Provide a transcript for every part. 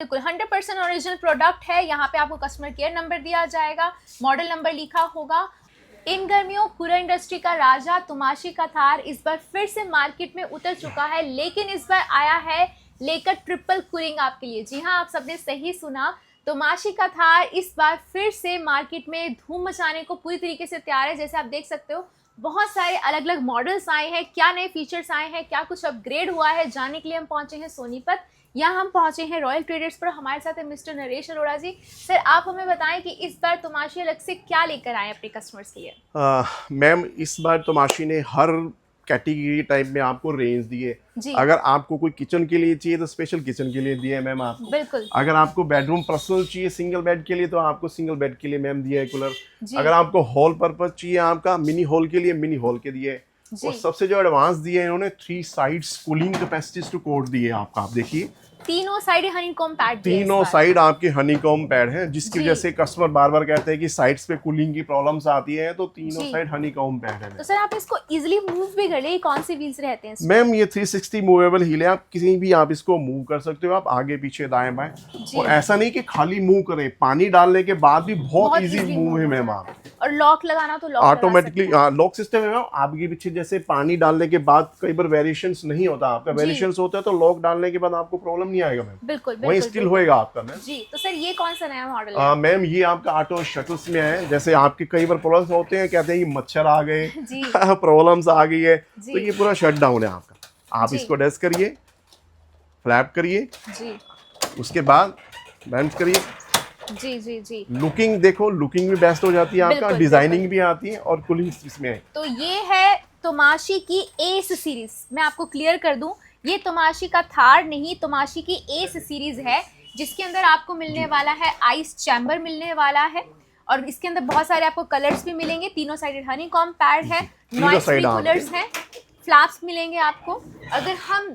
बिल्कुल 100% original product है। यहाँ पे आपको कस्टमर केयर नंबर दिया जाएगा, मॉडल नंबर लिखा होगा। इन गर्मियों कूलर इंडस्ट्री का राजा तमाशी का थार इस बार फिर से मार्केट में उतर चुका है, लेकिन इस बार आया है लेकर ट्रिपल कूलिंग आपके लिए। जी हाँ, आप सबने सही सुना, तमाशी का थार इस बार फिर से मार्केट में धूम मचाने को पूरी तरीके से तैयार है। जैसे आप देख सकते हो, बहुत सारे अलग अलग मॉडल्स आए हैं, क्या नए फीचर्स आए हैं, क्या कुछ अपग्रेड हुआ है, जानने के लिए हम पहुंचे हैं सोनीपत। यहाँ हम पहुंचे हैं रॉयल ट्रेडर्स पर। हमारे साथ है मिस्टर नरेश अरोड़ा जी। सर, आप हमें बताएं कि इस बार तमाशी अलग से क्या लेकर आए अपने कस्टमर्स के लिए। मैम, इस बार तमाशी ने हर कैटेगरी टाइप में आपको रेंज दी है। जी। अगर आपको कोई किचन के लिए चाहिए तो स्पेशल किचन के लिए दिया है मैम आपको। बिल्कुल। अगर आपको बेडरूम पर्सनल चाहिए सिंगल बेड के लिए तो आपको सिंगल बेड के लिए मैम दिया है कूलर। जी। अगर आपको हॉल पर्पज चाहिए आपका मिनी हॉल के लिए मिनी हॉल के दिए है। और सबसे जो एडवांस दिए है इन्होंने 3 sides cooling capacities to code दिए आपका। आप देखिए, तीनों साइड हनीकॉम्ब पैड, तीनों साइड आपके हनीकॉम्ब पैड है, जिसकी वजह से कस्टमर बार बार कहते हैं कि साइड्स पे कूलिंग की प्रॉब्लम्स आती है, तो तीनों साइड हनीकॉम्ब पैड है। तो सर, आप इसको इजीली मूव भी कर ले, कौन से व्हील्स रहते हैं इसमें? मैम, ये 360 मूवेबल व्हील है, आप किसी भी आप इसको मूव कर सकते हो, आप आगे पीछे दाएं बाएं। और ऐसा नहीं कि खाली मूव करें, पानी डालने के बाद भी बहुत इजी मूव है मैम। आप और लॉक लगाना तो लॉक ऑटोमेटिकली लॉक सिस्टम है मैम। आगे पीछे जैसे पानी डालने के बाद कई बार वेरिएशंस नहीं होता, आपका वेरिएशंस होता है तो लॉक डालने के बाद आपको प्रॉब्लम नहीं आएगा मैम। बिल्कुल वही स्टिल होएगा आपका मैम। जी। तो सर, ये कौन सा नया मॉडल है? मैम, ये आपका ऑटो शटल्स में है। जैसे आपके कई बार प्रॉब्लम्स होते हैं, कहते हैं कि मच्छर आ गए, प्रॉब्लम्स आ गई है, तो ये पूरा शट डाउन है आपका। आप इसको डस्ट करिए, फ्लैप करिए जी, उसके बाद बेंच करिए जी जी जी। लुकिंग देखो, लुकिंग भी बेस्ट हो जाती है आपका, डिजाइनिंग भी आती है और कूलिंग इसमें है। तो ये है तमाशी की एस सीरीज। मैं आपको क्लियर कर दूं, ये तमाशी का थार नहीं, तमाशी की एस सीरीज है, जिसके अंदर आपको मिलने वाला है आइस चैम्बर मिलने वाला है। और इसके अंदर बहुत सारे आपको कलर्स भी मिलेंगे। तीनों साइड हनीकॉम्ब पैड है, नॉइस फ्री कूलर्स हैं, फ्लैप्स मिलेंगे आपको। अगर हम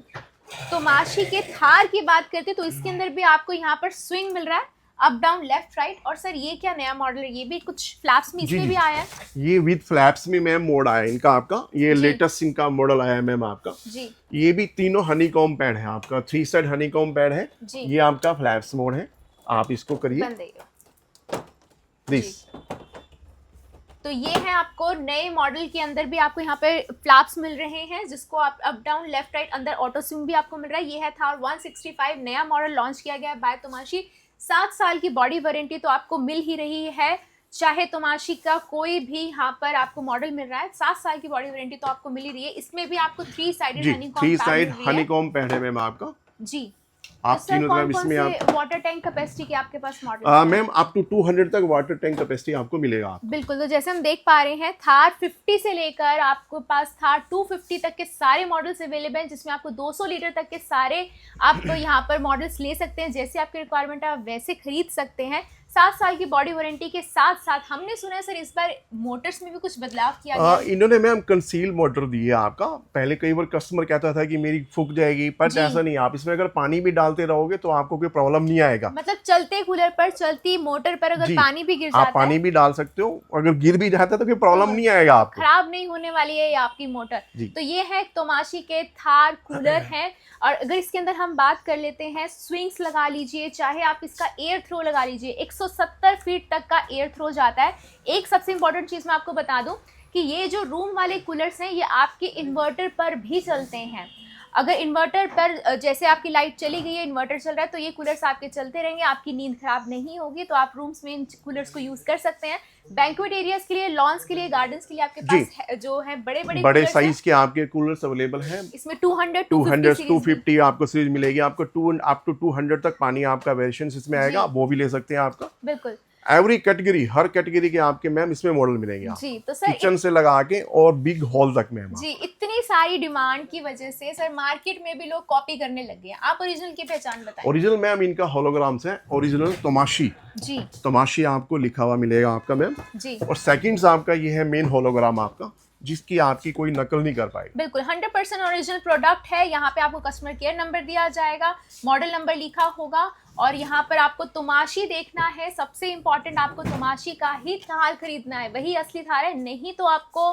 तमाशी के थार की बात करते तो इसके अंदर भी आपको यहाँ पर स्विंग मिल रहा है, अप डाउन लेफ्ट राइट। और सर, ये क्या नया मॉडल है? ये भी कुछ फ्लैप्स में इसमें भी आया है? ये विद फ्लैप्स में मैम मोड आया है इनका आपका, ये लेटेस्ट इनका मॉडल आया है मैम आपका जी। ये भी तीनों हनीकॉम्ब पैड है आपका, 3 साइड हनीकॉम्ब पैड है जी। ये आपका फ्लैप्स मोड है, आप इसको करिए दिस। तो ये है आपको नए मॉडल के अंदर भी आपको यहाँ पे फ्लैप्स मिल रहे हैं, जिसको आप अप डाउन लेफ्ट राइट, अंदर ऑटो स्विंग भी आपको मिल रहा है। ये है थार 165, नया मॉडल लॉन्च किया गया है बाय तमाशी। 7 साल की बॉडी वारंटी तो आपको मिल ही रही है, चाहे तमाशी का कोई भी यहाँ पर आपको मॉडल मिल रहा है, 7 साल की बॉडी वारंटी तो आपको मिल ही रही है। इसमें भी आपको 3 साइड हनीकॉम्ब पैड है मैम आपका जी। आप तो सर, कौन कौन से वाटर टैंक कैपेसिटी के आपके पास मॉडल? मैम, अप टू 200 तक वाटर टैंक कैपेसिटी आपको मिलेगा। बिल्कुल। तो जैसे हम देख पा रहे हैं, थार 50 से लेकर आपको पास थार 250 तक के सारे मॉडल्स अवेलेबल हैं, जिसमें आपको 200 लीटर तक के सारे आप यहाँ पर मॉडल्स ले सकते हैं। जैसे आपकी रिक्वायरमेंट है आप वैसे खरीद सकते हैं। 7 साल की बॉडी वारंटी के साथ साथ हमने सुना है सर, इस बार मोटर्स में भी कुछ बदलाव किया गया है। इन्होंने मैम कंसील मोटर दी है आपका। पहले कई बार कस्टमर कहता था कि मेरी फूक जाएगी, पर ऐसा नहीं। आप इसमें अगर पानी भी डालते रहोगे तो आपको कोई प्रॉब्लम नहीं आएगा। मतलब चलते कूलर पर, चलती मोटर पर अगर पानी भी गिर जाता है, आप पानी भी डाल सकते हो, अगर गिर भी जाता है तो कोई प्रॉब्लम नहीं आएगा आपको, खराब नहीं होने वाली है आपकी मोटर। तो ये है तमाशी के थार कूलर हैं। और अगर इसके अंदर हम बात कर लेते हैं, स्विंग्स लगा लीजिए, चाहे आप इसका एयर थ्रो लगा लीजिए, 170 फीट तक का एयर थ्रो जाता है। एक सबसे इंपॉर्टेंट चीज़ मैं आपको बता दूं कि ये जो रूम वाले कूलर्स हैं, ये आपके इन्वर्टर पर भी चलते हैं। अगर इन्वर्टर पर जैसे आपकी लाइट चली गई है, इन्वर्टर चल रहा है, तो ये कूलर्स आपके चलते रहेंगे, आपकी नींद खराब नहीं होगी। तो आप रूम्स में इन कूलर्स को यूज़ कर सकते हैं। बैंक्वेट एरियाज के लिए, लॉन्स के लिए, गार्डन्स के लिए आपके पास जो है बड़े साइज के आपके कूलर्स अवेलेबल हैं। इसमें 200, 250 आपको सीरीज मिलेगी। आपको 200 तक पानी आपका वेरिएशन इसमें आएगा, वो भी ले सकते हैं आपका। बिल्कुल एवरी कैटेगरी, हर कैटेगरी के आपके मैम इसमें मॉडल मिलेंगे जी। तो सर, किचन से लगा के और बिग हॉल तक मैम जी, इतनी सारी डिमांड की वजह से सर मार्केट में भी लोग कॉपी करने लग गए हैं। आप ओरिजिनल की पहचान बताएं। ओरिजिनल मैम इनका होलोग्राम्स है, ओरिजिनल तमाशी जी। तमाशी आपको लिखा हुआ मिलेगा आपका मैम जी। और सेकंड्स आपका ये है मेन होलोग्राम आपका, जिसकी आपकी कोई नकल नहीं कर पाएगी। बिल्कुल 100% ओरिजिनल प्रोडक्ट है। यहाँ पे आपको कस्टमर केयर नंबर दिया जाएगा, मॉडल नंबर लिखा होगा, और यहाँ पर आपको तमाशी देखना है। सबसे इम्पोर्टेंट, आपको तमाशी का ही थार खरीदना है, वही असली थार है, नहीं तो आपको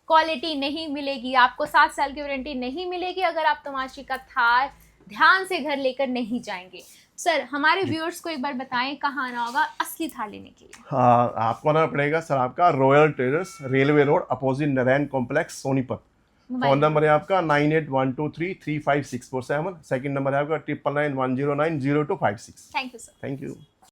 क्वालिटी नहीं मिलेगी, आपको 7 साल की वारंटी नहीं मिलेगी अगर आप तमाशी का थार ध्यान से घर लेकर नहीं जाएंगे। सर हमारे व्यूअर्स को एक बार बताएं कहाँ आना होगा असली थार लेने के लिए। हाँ, आपको आना पड़ेगा सर आपका royal traders, railway road, opposite Narayan complex, Sonipat. Phone number है आपका 9812335647। सेकंड नंबर है आपका 9991090256। Thank you sir. Thank you.